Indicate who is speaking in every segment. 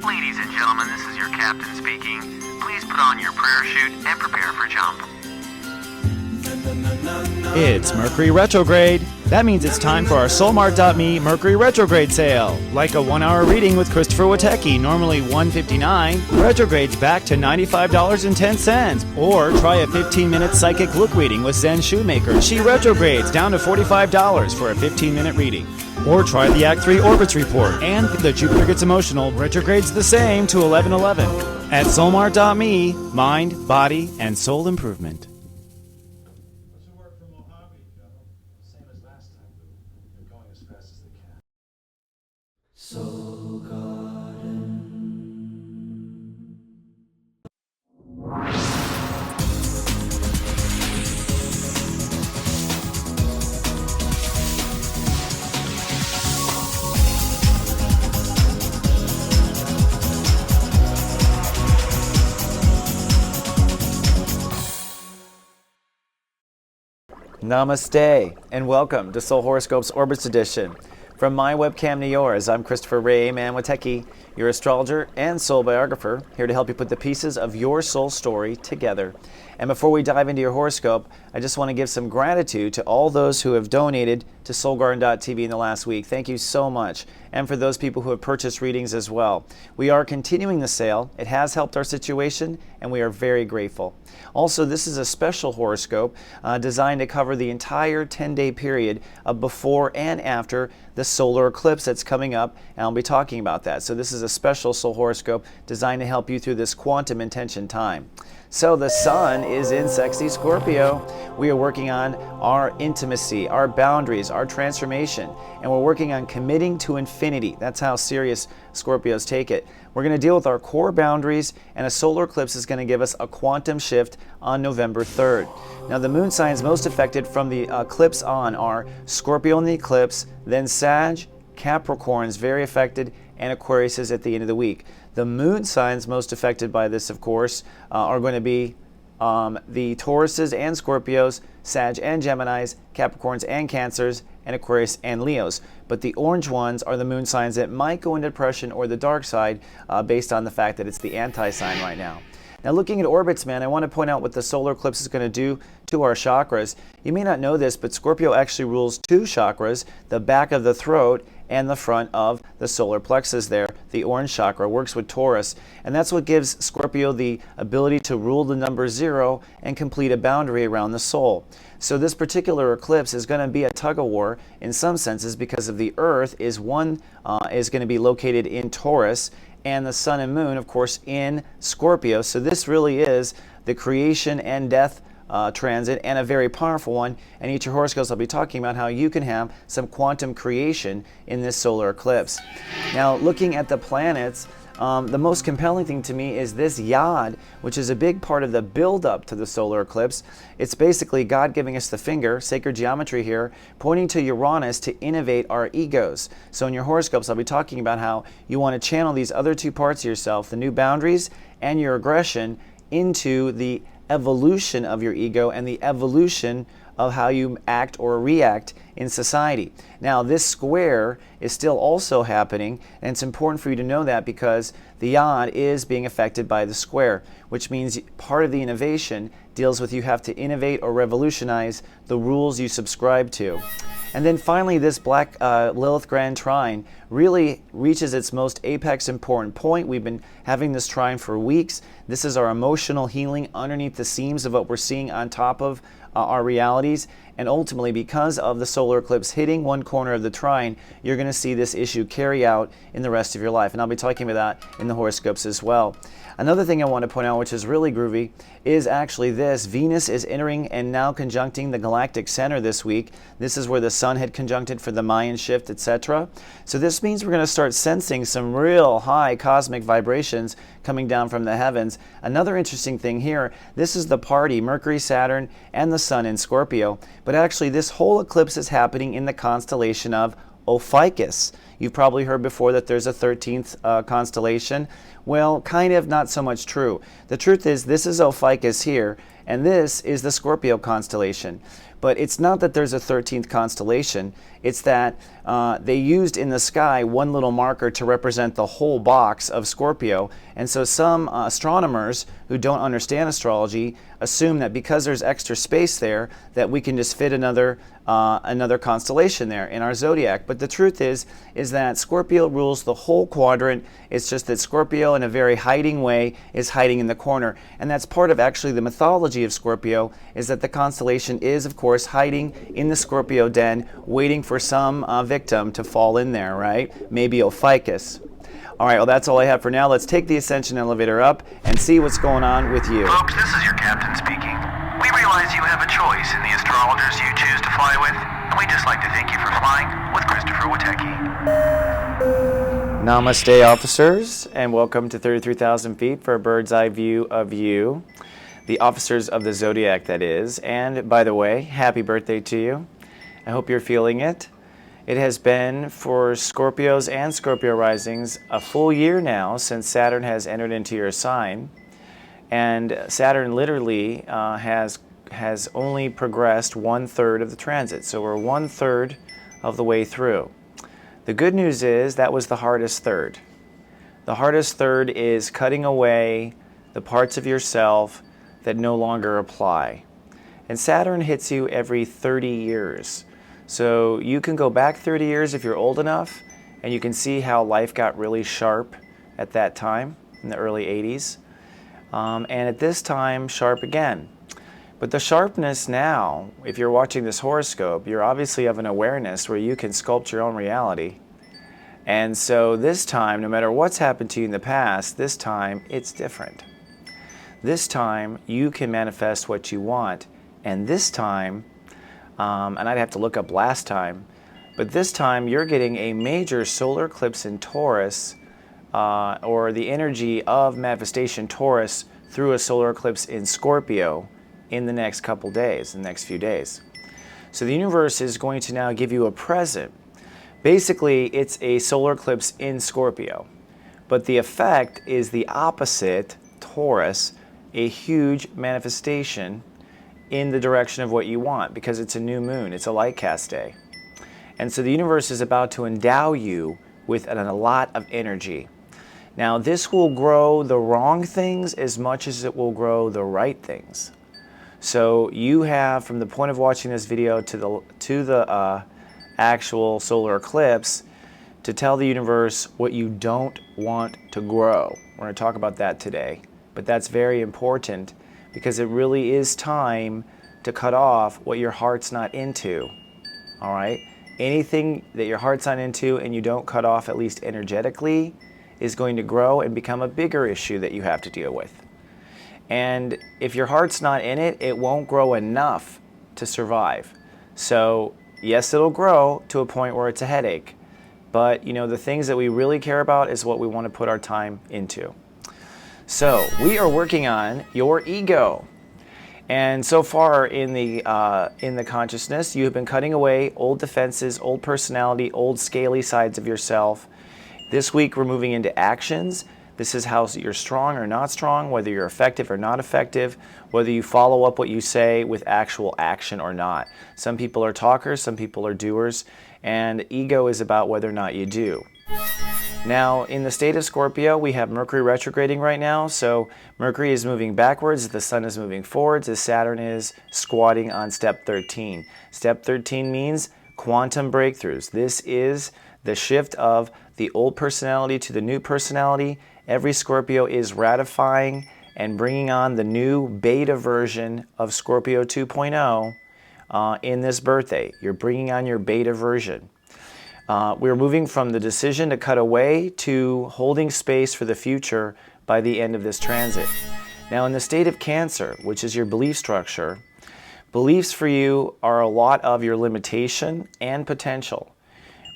Speaker 1: Ladies and gentlemen, this is your captain speaking. Please put on your prayer chute and prepare for jump.
Speaker 2: It's Mercury retrograde. That means it's time for our Soulmart.me Mercury retrograde sale. Like a 1-hour reading with Christopher Witecki, normally $159, retrogrades back to $95.10. Or try a 15-minute psychic look reading with Zen Shoemaker. She retrogrades down to $45 for a 15-minute reading. Or try the Act 3 Orbits Report. And the Jupiter Gets Emotional retrogrades the same to 1111. At Soulmart.me, mind, body, and soul improvement.
Speaker 3: Soul Garden.
Speaker 2: Namaste, and welcome to Soul Horoscopes Orbits Edition. From my webcam to yours, I'm Christopher Ray Witecki, your astrologer and soul biographer, here to help you put the pieces of your soul story together. And before we dive into your horoscope, I just want to give some gratitude to all those who have donated to soulgarden.tv in the last week. Thank you so much. And for those people who have purchased readings as well. We are continuing the sale. It has helped our situation, and we are very grateful. Also, this is a special horoscope designed to cover the entire 10-day period of before and after the solar eclipse that's coming up, and I'll be talking about that. So this is a special soul horoscope designed to help you through this quantum intention time. So the sun is in sexy Scorpio. We are working on our intimacy, our boundaries, our transformation, and we're working on committing to infinity. That's how serious Scorpios take it. We're going to deal with our core boundaries, and a solar eclipse is going to give us a quantum shift on November 3rd. Now, the moon signs most affected from the eclipse on are Scorpio in the eclipse, then Sag, Capricorn is very affected, and Aquarius is at the end of the week. The moon signs most affected by this, of course, are going to be the Tauruses and Scorpios, Sag and Geminis, Capricorns and Cancers, and Aquarius and Leos. But the orange ones are the moon signs that might go into depression or the dark side based on the fact that it's the anti-sign right now. Now, looking at orbits, man, I want to point out what the solar eclipse is going to do to our chakras. You may not know this, but Scorpio actually rules 2 chakras, the back of the throat and the front of the solar plexus there. The orange chakra works with Taurus, and that's what gives Scorpio the ability to rule the number 0 and complete a boundary around the soul. So this particular eclipse is going to be a tug-of-war in some senses because of the Earth is going to be located in Taurus, and the sun and moon, of course, in Scorpio. So this really is the creation and death transit, and a very powerful one. And each of your horoscopes, I'll be talking about how you can have some quantum creation in this solar eclipse. Now, looking at the planets, the most compelling thing to me is this Yod, which is a big part of the build-up to the solar eclipse. It's basically God giving us the finger, sacred geometry here, pointing to Uranus to innovate our egos. So in your horoscopes, I'll be talking about how you want to channel these other 2 parts of yourself, the new boundaries and your aggression, into the evolution of your ego and the evolution of how you act or react in society. Now, this square is still also happening, and it's important for you to know that because the Yod is being affected by the square, which means part of the innovation deals with you have to innovate or revolutionize the rules you subscribe to. And then finally, this black Lilith Grand Trine really reaches its most apex important point. We've been having this trine for weeks. This is our emotional healing underneath the seams of what we're seeing on top of our realities. And ultimately, because of the solar eclipse hitting one corner of the trine, you're going to see this issue carry out in the rest of your life. And I'll be talking about that in the horoscopes as well. Another thing I want to point out, which is really groovy, is actually this. Venus is entering and now conjuncting the galactic center this week. This is where the sun had conjuncted for the Mayan shift, etc. So this means we're going to start sensing some real high cosmic vibrations coming down from the heavens. Another interesting thing here, this is the party, Mercury, Saturn, and the sun in Scorpio. But actually, this whole eclipse is happening in the constellation of Ophiuchus. You've probably heard before that there's a 13th constellation. Well, kind of not so much true. The truth is, this is Ophiuchus here, and this is the Scorpio constellation. But it's not that there's a 13th constellation. It's that they used in the sky one little marker to represent the whole box of Scorpio. And so some astronomers who don't understand astrology assume that because there's extra space there, that we can just fit another constellation there in our zodiac. But the truth is that Scorpio rules the whole quadrant. It's just that Scorpio, in a very hiding way, is hiding in the corner. And that's part of actually the mythology of Scorpio, is that the constellation is, of course, hiding in the Scorpio den, waiting for some victim to fall in there, right? Maybe Ophiuchus. All right, well, that's all I have for now. Let's take the ascension elevator up and see what's going on with you.
Speaker 1: Folks, this is your captain speaking. We realize you have a choice in the astrologers you choose to fly with, and we'd just like to thank you for flying with Christopher Witecki.
Speaker 2: Namaste, officers, and welcome to 33,000 feet for a bird's eye view of you, the officers of the zodiac, that is. And by the way, happy birthday to you. I hope you're feeling it. It has been, for Scorpios and Scorpio risings, a full year now since Saturn has entered into your sign. And Saturn literally has only progressed 1/3 of the transit. So we're 1/3 of the way through. The good news is that was the hardest third. The hardest third is cutting away the parts of yourself that no longer apply. And Saturn hits you every 30 years. So you can go back 30 years if you're old enough, and you can see how life got really sharp at that time, in the early 80s. And at this time, sharp again. But the sharpness now, if you're watching this horoscope, you're obviously of an awareness where you can sculpt your own reality. And so this time, no matter what's happened to you in the past, this time it's different. This time you can manifest what you want. And this time, and I'd have to look up last time, but this time you're getting a major solar eclipse in Taurus, or the energy of manifestation Taurus through a solar eclipse in Scorpio in the next couple days, the next few days. So the universe is going to now give you a present. Basically, it's a solar eclipse in Scorpio, but the effect is the opposite, Taurus, a huge manifestation in the direction of what you want, because it's a new moon, it's a light cast day. And so the universe is about to endow you with a lot of energy. Now, this will grow the wrong things as much as it will grow the right things. So you have, from the point of watching this video to the actual solar eclipse, to tell the universe what you don't want to grow. We're going to talk about that today, but that's very important, because it really is time to cut off what your heart's not into. All right? Anything that your heart's not into and you don't cut off, at least energetically, is going to grow and become a bigger issue that you have to deal with. And if your heart's not in it, it won't grow enough to survive. So yes, it'll grow to a point where it's a headache. But you know, the things that we really care about is what we want to put our time into. So we are working on your ego. And so far in the consciousness, you have been cutting away old defenses, old personality, old scaly sides of yourself. This week we're moving into actions. This is how you're strong or not strong, whether you're effective or not effective, whether you follow up what you say with actual action or not. Some people are talkers, some people are doers, and ego is about whether or not you do. Now, in the state of Scorpio, we have Mercury retrograding right now, so Mercury is moving backwards, the Sun is moving forwards, as Saturn is squatting on step 13. Step 13 means quantum breakthroughs. This is the shift of the old personality to the new personality. Every Scorpio is ratifying and bringing on the new beta version of Scorpio 2.0 in this birthday. You're bringing on your beta version. We're moving from the decision to cut away to holding space for the future by the end of this transit. Now, in the state of Cancer, which is your belief structure, beliefs for you are a lot of your limitation and potential.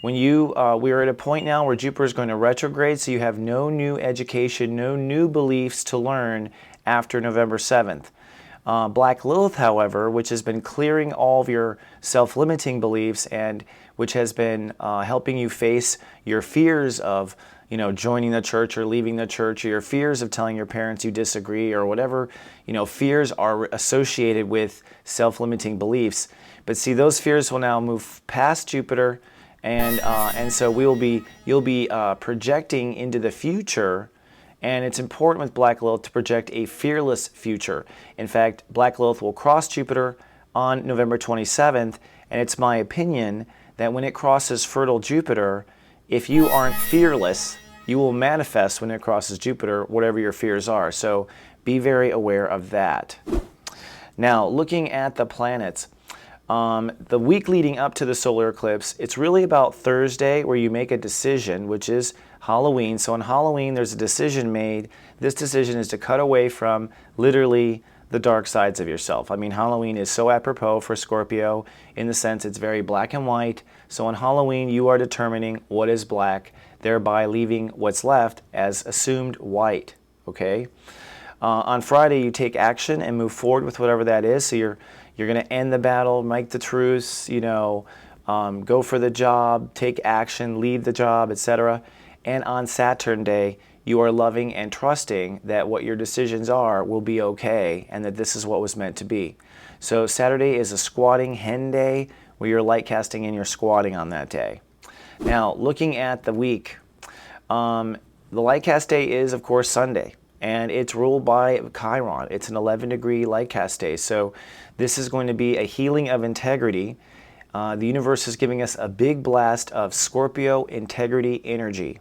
Speaker 2: When we are at a point now where Jupiter is going to retrograde, so you have no new education, no new beliefs to learn after November 7th. Black Lilith, however, which has been clearing all of your self-limiting beliefs and which has been helping you face your fears of joining the church or leaving the church, or your fears of telling your parents you disagree, or whatever, fears are associated with self-limiting beliefs. But see, those fears will now move past Jupiter, and so you'll be projecting into the future. And it's important with Black Lilith to project a fearless future. In fact, Black Lilith will cross Jupiter on November 27th, and it's my opinion that when it crosses fertile Jupiter, if you aren't fearless, you will manifest when it crosses Jupiter, whatever your fears are. So be very aware of that. Now, looking at the planets, the week leading up to the solar eclipse, it's really about Thursday where you make a decision, which is Halloween. So on Halloween, there's a decision made. This decision is to cut away from literally the dark sides of yourself. I mean, Halloween is so apropos for Scorpio in the sense it's very black and white. So on Halloween, you are determining what is black, thereby leaving what's left as assumed white, okay? On Friday, you take action and move forward with whatever that is. So you're going to end the battle, make the truce, go for the job, take action, leave the job, etc. And on Saturn Day, you are loving and trusting that what your decisions are will be okay and that this is what was meant to be. So Saturday is a squatting hen day where you're light casting and you're squatting on that day. Now, looking at the week, the light cast day is, of course, Sunday. And it's ruled by Chiron. It's an 11-degree light cast day. So this is going to be a healing of integrity. The universe is giving us a big blast of Scorpio integrity energy.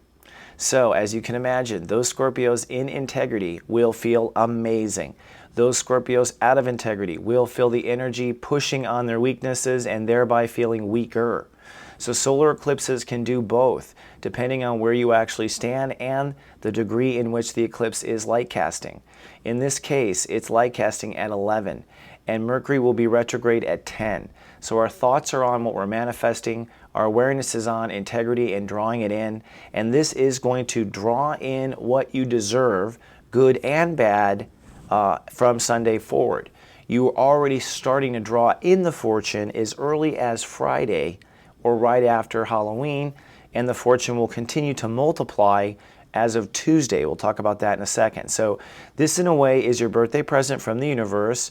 Speaker 2: So as you can imagine, those Scorpios in integrity will feel amazing. Those Scorpios out of integrity will feel the energy pushing on their weaknesses and thereby feeling weaker. So solar eclipses can do both, depending on where you actually stand and the degree in which the eclipse is light casting. In this case, it's light casting at 11, and Mercury will be retrograde at 10. So our thoughts are on what we're manifesting, our awareness is on integrity and drawing it in, and this is going to draw in what you deserve, good and bad, from Sunday forward. You are already starting to draw in the fortune as early as Friday or right after Halloween, and the fortune will continue to multiply as of Tuesday. We'll talk about that in a second. So this, in a way, is your birthday present from the universe.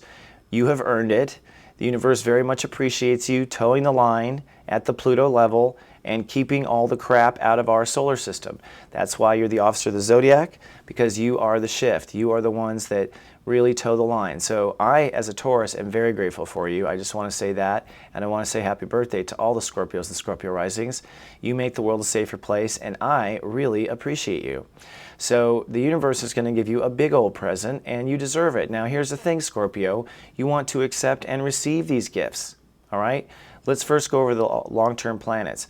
Speaker 2: You have earned it. The universe very much appreciates you towing the line at the Pluto level and keeping all the crap out of our solar system. That's why you're the officer of the zodiac, because you are the shift. You are the ones that really toe the line. So I, as a Taurus, am very grateful for you. I just want to say that, and I want to say happy birthday to all the Scorpios and Scorpio risings. You make the world a safer place, and I really appreciate you. So the universe is going to give you a big old present, and you deserve it. Now here's the thing, Scorpio. You want to accept and receive these gifts, all right? Let's first go over the long-term planets.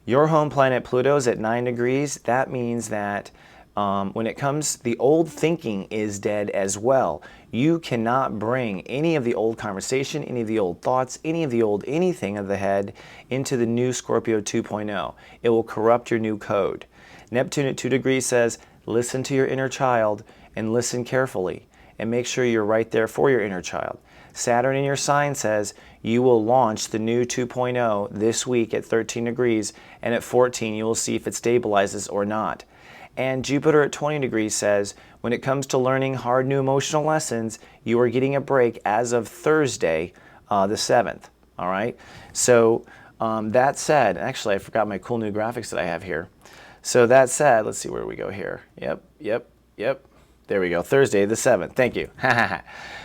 Speaker 2: Your home planet Pluto is at 9 degrees. That means that when it comes, the old thinking is dead as well. You cannot bring any of the old conversation, any of the old thoughts, any of the old anything of the head into the new Scorpio 2.0. It will corrupt your new code. Neptune at 2 degrees says, listen to your inner child and listen carefully and make sure you're right there for your inner child. Saturn in your sign says you will launch the new 2.0 this week at 13 degrees, and at 14 you will see if it stabilizes or not. And Jupiter at 20 degrees says when it comes to learning hard new emotional lessons, you are getting a break as of Thursday, the 7th. All right? So that said, actually I forgot my cool new graphics that I have here. So that said, let's see where we go here. Yep. There we go. Thursday the 7th. Thank you.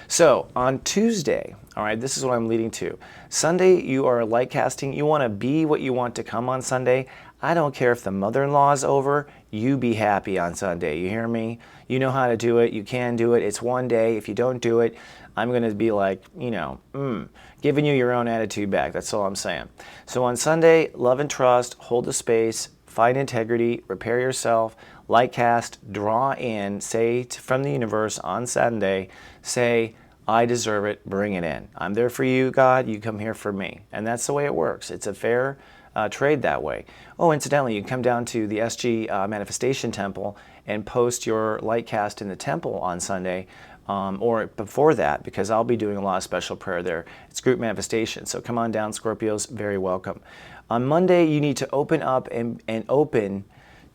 Speaker 2: So on Tuesday, all right, this is what I'm leading to. Sunday, you are light casting. You want to be what you want to come on Sunday. I don't care if the mother-in-law is over. You be happy on Sunday. You hear me? You know how to do it. You can do it. It's one day. If you don't do it, I'm going to be like, giving you your own attitude back. That's all I'm saying. So on Sunday, love and trust, hold the space, find integrity, repair yourself, light cast, draw in, say from the universe on Sunday, say, I deserve it, bring it in. I'm there for you, God, you come here for me. And that's the way it works. It's a fair trade that way. Oh, incidentally, you can come down to the SG Manifestation Temple and post your light cast in the temple on Sunday, or before that, because I'll be doing a lot of special prayer there. It's group manifestation, so come on down, Scorpios, very welcome. On Monday, you need to open up and open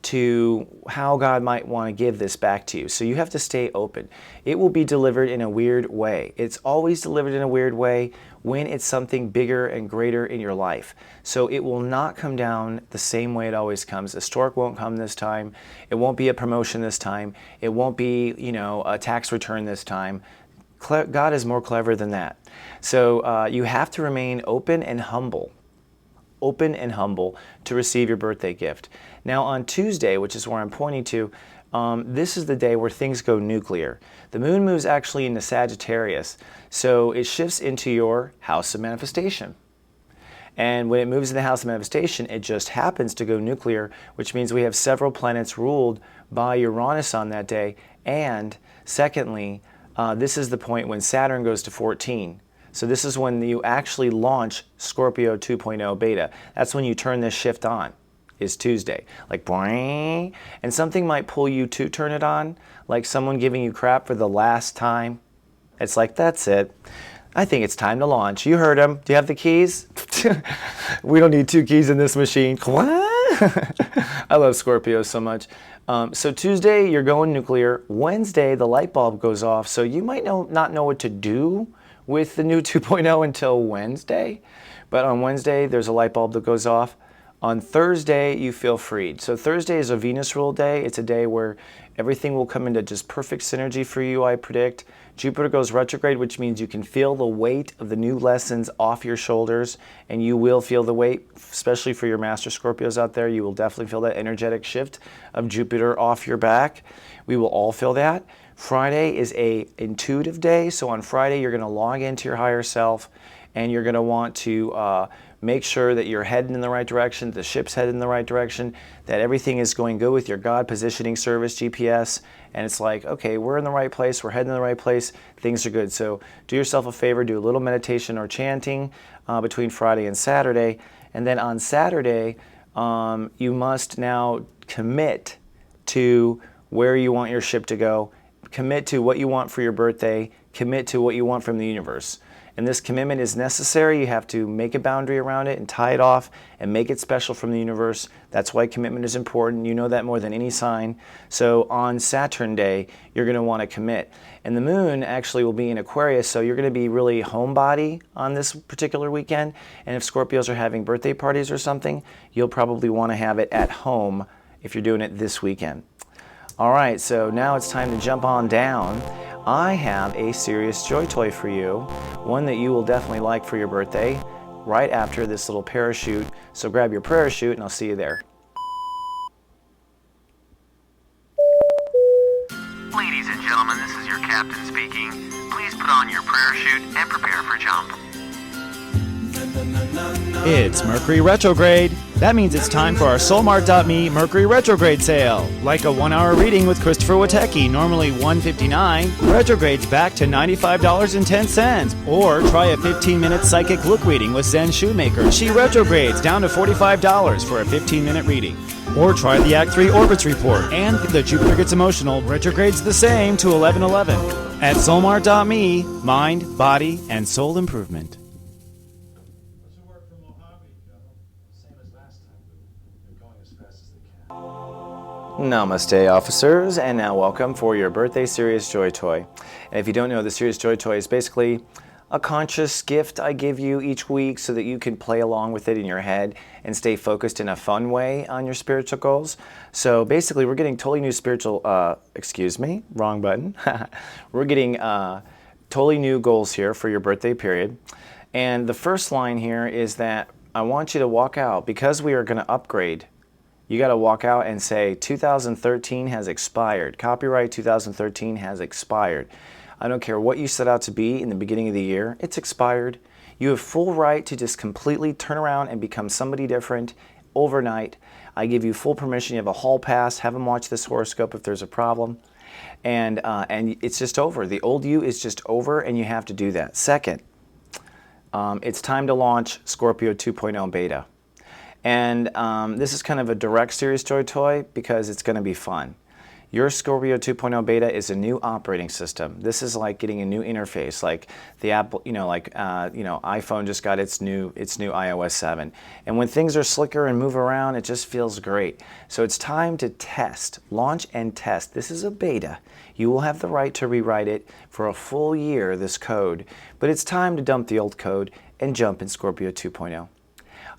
Speaker 2: to how God might want to give this back to you. So you have to stay open. It will be delivered in a weird way. It's always delivered in a weird way when it's something bigger and greater in your life. So it will not come down the same way it always comes. A stork won't come this time. It won't be a promotion this time. It won't be, a tax return this time. God is more clever than that. So you have to remain open and humble to receive your birthday gift. Now on Tuesday, which is where I'm pointing to, this is the day where things go nuclear. The moon moves actually into Sagittarius, so it shifts into your house of manifestation. And when it moves in the house of manifestation, it just happens to go nuclear, which means we have several planets ruled by Uranus on that day. And secondly, this is the point when Saturn goes to 14. So this is when you actually launch Scorpio 2.0 beta. That's when you turn this shift on, is Tuesday. Like, boing, and something might pull you to turn it on, like someone giving you crap for the last time. It's like, that's it. I think it's time to launch. You heard him. Do you have the keys? We don't need 2 keys in this machine. I love Scorpio so much. So Tuesday, you're going nuclear. Wednesday, the light bulb goes off. So you might not know what to do with the new 2.0 until Wednesday. But on Wednesday, there's a light bulb that goes off. On Thursday, you feel freed. So Thursday is a Venus ruled day. It's a day where everything will come into just perfect synergy for you, I predict. Jupiter goes retrograde, which means you can feel the weight of the new lessons off your shoulders, and you will feel the weight, especially for your Master Scorpios out there. You will definitely feel that energetic shift of Jupiter off your back. We will all feel that. Friday is a intuitive day, so on Friday you're going to log into your higher self, and you're going to want to make sure that you're heading in the right direction, the ship's headed in the right direction, that everything is going good with your God positioning service, GPS, and it's like, okay, we're in the right place, we're heading in the right place, things are good. So do yourself a favor, do a little meditation or chanting between Friday and Saturday, and then on Saturday, you must now commit to where you want your ship to go, commit to what you want for your birthday, commit to what you want from the universe. And this commitment is necessary. You have to make a boundary around it and tie it off and make it special from the universe. That's why commitment is important. You know that more than any sign. So on Saturn Day, you're going to want to commit. And the moon actually will be in Aquarius, so you're going to be really homebody on this particular weekend. And if Scorpios are having birthday parties or something, you'll probably want to have it at home if you're doing it this weekend. All right, so now it's time to jump on down. I have a serious joy toy for you, one that you will definitely like for your birthday, right after this little parachute. So grab your parachute and I'll see you there.
Speaker 1: Ladies and gentlemen, this is your captain speaking. Please put on your parachute and prepare for jump.
Speaker 3: It's Mercury retrograde. That means it's time for our Soulmart.me Mercury retrograde sale. Like a 1-hour reading with Christopher Witecki, normally $159, retrogrades back to $95.10. Or try a 15-minute psychic look reading with Zen Shoemaker. She retrogrades down to $45 for a 15-minute reading. Or try the Act 3 Orbits Report. And the Jupiter Gets Emotional retrogrades the same to 1111. At Soulmart.me, mind, body, and soul improvement.
Speaker 2: Namaste, officers, and now welcome for your birthday Serious Joy Toy. And if you don't know, the Serious Joy Toy is basically a conscious gift I give you each week so that you can play along with it in your head and stay focused in a fun way on your spiritual goals. So basically, we're getting totally new spiritual, wrong button. We're getting totally new goals here for your birthday period. And the first line here is that I want you to walk out, because we are going to upgrade. You got to walk out and say 2013 has expired. Copyright 2013 has expired. I don't care what you set out to be in the beginning of the year, it's expired. You have full right to just completely turn around and become somebody different overnight. I give you full permission. You have a hall pass. Have them watch this horoscope if there's a problem. And it's just over. The old you is just over, and you have to do that. Second, it's time to launch Scorpio 2.0 beta. And this is kind of a direct Serious Joy Toy because it's going to be fun. Your Scorpio 2.0 beta is a new operating system. This is like getting a new interface, like the Apple, iPhone just got its new iOS 7. And when things are slicker and move around, it just feels great. So it's time to test, launch and test. This is a beta. You will have the right to rewrite it for a full year, this code. But it's time to dump the old code and jump in Scorpio 2.0. All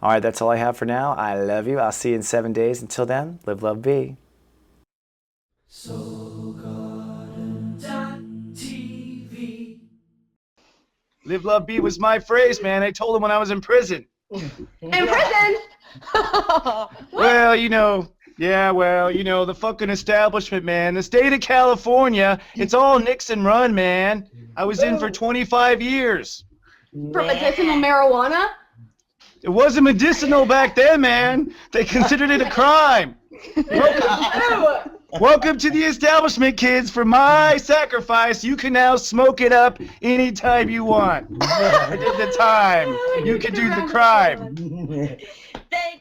Speaker 2: right, that's all I have for now. I love you. I'll see you in 7 days. Until then, live, love, be.
Speaker 3: Live, love, be was my phrase, man. I told him when I was in prison.
Speaker 4: In prison?
Speaker 3: Well, the fucking establishment, man. The state of California, it's all Nixon run, man. I was in for 25 years.
Speaker 4: For medicinal marijuana?
Speaker 3: It wasn't medicinal back then, man. They considered it a crime. Welcome to the establishment, kids. For my sacrifice, you can now smoke it up anytime you want. I did the time. You can do the crime.